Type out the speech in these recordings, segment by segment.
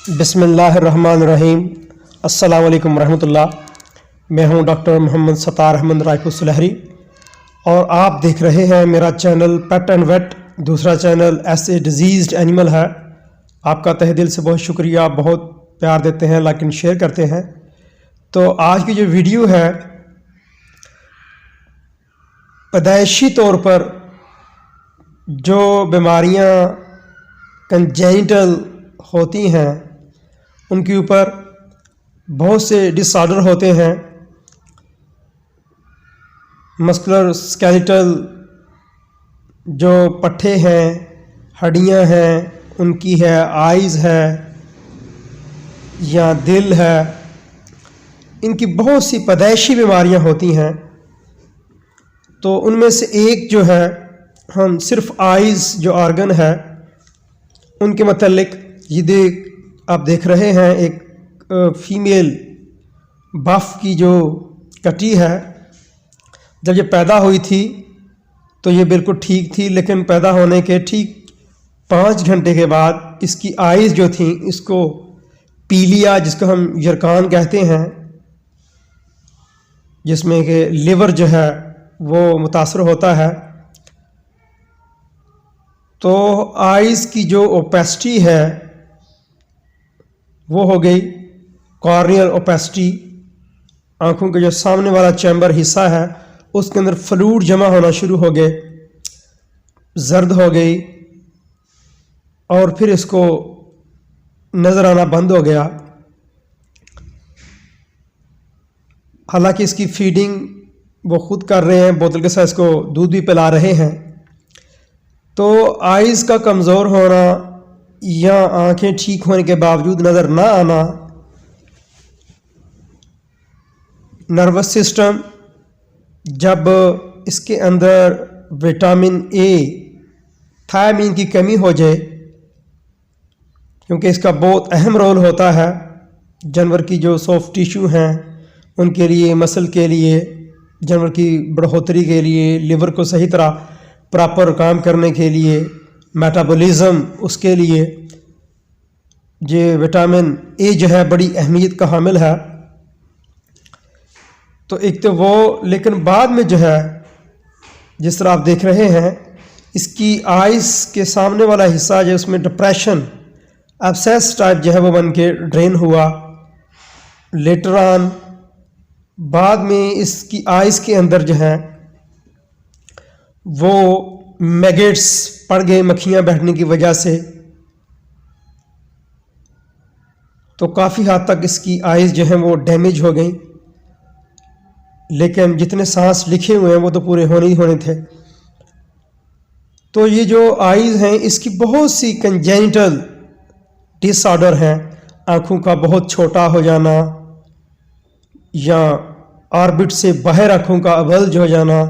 بسم اللہ الرحمن الرحیم۔ السلام علیکم ورحمۃ اللہ۔ میں ہوں ڈاکٹر محمد ستار احمد رائے پور سلہری اور آپ دیکھ رہے ہیں میرا چینل پیٹ اینڈ ویٹ۔ دوسرا channel S A diseased animal ہے۔ آپ کا تہہ دل سے بہت شکریہ، آپ بہت پیار دیتے ہیں، لائک اینڈ شیئر کرتے ہیں۔ تو آج کی جو ویڈیو ہے، پیدائشی طور پر جو بیماریاں کنجینٹل ہوتی ہیں ان کے اوپر بہت سے ڈس آرڈر ہوتے ہیں۔ مسکولر اسکیلیٹل جو پٹھے ہیں، ہڈیاں ہیں، ان کی ہے، آئیز ہے یا دل ہے، ان کی بہت سی پیدائشی بیماریاں ہوتی ہیں۔ تو ان میں سے ایک جو ہے، ہم صرف آئیز جو آرگن ہے ان کے متعلق یہ آپ دیکھ رہے ہیں، ایک فیمیل بف کی جو کٹی ہے۔ جب یہ پیدا ہوئی تھی تو یہ بالکل ٹھیک تھی، لیکن پیدا ہونے کے ٹھیک 5 گھنٹے کے بعد اس کی آئیز جو تھیں، اس کو پیلیا جس کو ہم یرکان کہتے ہیں، جس میں کہ لیور جو ہے وہ متاثر ہوتا ہے، تو آئیز کی جو اوپیسٹی ہے وہ ہو گئی کارنیل اوپیسٹی۔ آنکھوں کے جو سامنے والا چیمبر حصہ ہے اس کے اندر فلوئڈ جمع ہونا شروع ہو گئے، زرد ہو گئی، اور پھر اس کو نظر آنا بند ہو گیا۔ حالانکہ اس کی فیڈنگ وہ خود کر رہے ہیں، بوتل کے ساتھ اس کو دودھ بھی پلا رہے ہیں۔ تو آئیز کا کمزور ہونا یا آنکھیں ٹھیک ہونے کے باوجود نظر نہ آنا، نروس سسٹم جب اس کے اندر وٹامن اے، تھائامین کی کمی ہو جائے، کیونکہ اس کا بہت اہم رول ہوتا ہے جانور کی جو سافٹ ٹیشو ہیں ان کے لیے، مسل کے لیے، جانور کی بڑھوتری کے لیے، لیور کو صحیح طرح پراپر کام کرنے کے لیے، میٹابولزم اس کے لیے، یہ وٹامن اے جو ہے بڑی اہمیت کا حامل ہے۔ تو ایک تو وہ، لیکن بعد میں جو ہے جس طرح آپ دیکھ رہے ہیں، اس کی آئیز کے سامنے والا حصہ جو اس میں ڈپریشن، ایبسیس ٹائپ جو ہے وہ بن کے ڈرین ہوا۔ لیٹر آن بعد میں اس کی آئیز کے اندر جو ہے وہ میگٹس پڑ گئے، مکھیاں بیٹھنے کی وجہ سے، تو کافی حد تک اس کی آئیز جو ہیں وہ ڈیمیج ہو گئیں۔ لیکن جتنے سانس لکھے ہوئے ہیں وہ تو پورے ہونے ہی ہونے تھے۔ تو یہ جو آئیز ہیں اس کی بہت سی کنجینٹل ڈس آرڈر ہیں، آنکھوں کا بہت چھوٹا ہو جانا، یا آربٹ سے باہر آنکھوں کا اولج ہو جانا،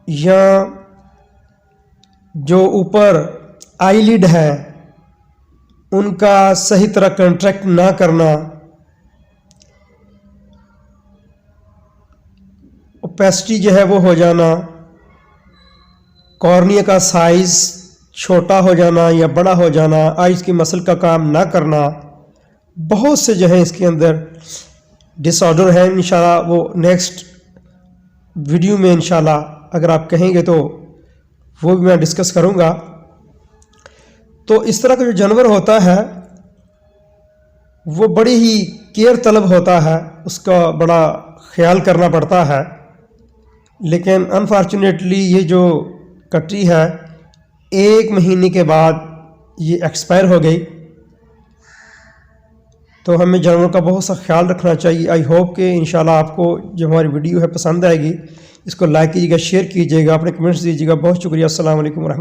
یا جو اوپر آئی لڈ ہے ان کا صحیح طرح کنٹریکٹ نہ کرنا، اوپیسٹی جو ہے وہ ہو جانا، کارنیا کا سائز چھوٹا ہو جانا یا بڑا ہو جانا، آئیز کی مسل کا کام نہ کرنا، بہت سے جو ہیں اس کے اندر ڈس آرڈر ہیں۔ انشاءاللہ وہ نیکسٹ ویڈیو میں انشاءاللہ اگر آپ کہیں گے تو وہ بھی میں ڈسکس کروں گا۔ تو اس طرح کا جو جانور ہوتا ہے وہ بڑی ہی کیئر طلب ہوتا ہے، اس کا بڑا خیال کرنا پڑتا ہے۔ لیکن انفارچونیٹلی یہ جو کٹی ہے 1 مہینے کے بعد یہ ایکسپائر ہو گئی۔ تو ہمیں جانوروں کا بہت سا خیال رکھنا چاہیے۔ آئی ہوپ کہ انشاءاللہ آپ کو جو ہماری ویڈیو ہے پسند آئے گی۔ اس کو لائک کیجیے گا، شیئر کیجیے گا، اپنے کمنٹس دیجیے گا۔ بہت شکریہ۔ السلام علیکم ورحمۃ اللہ۔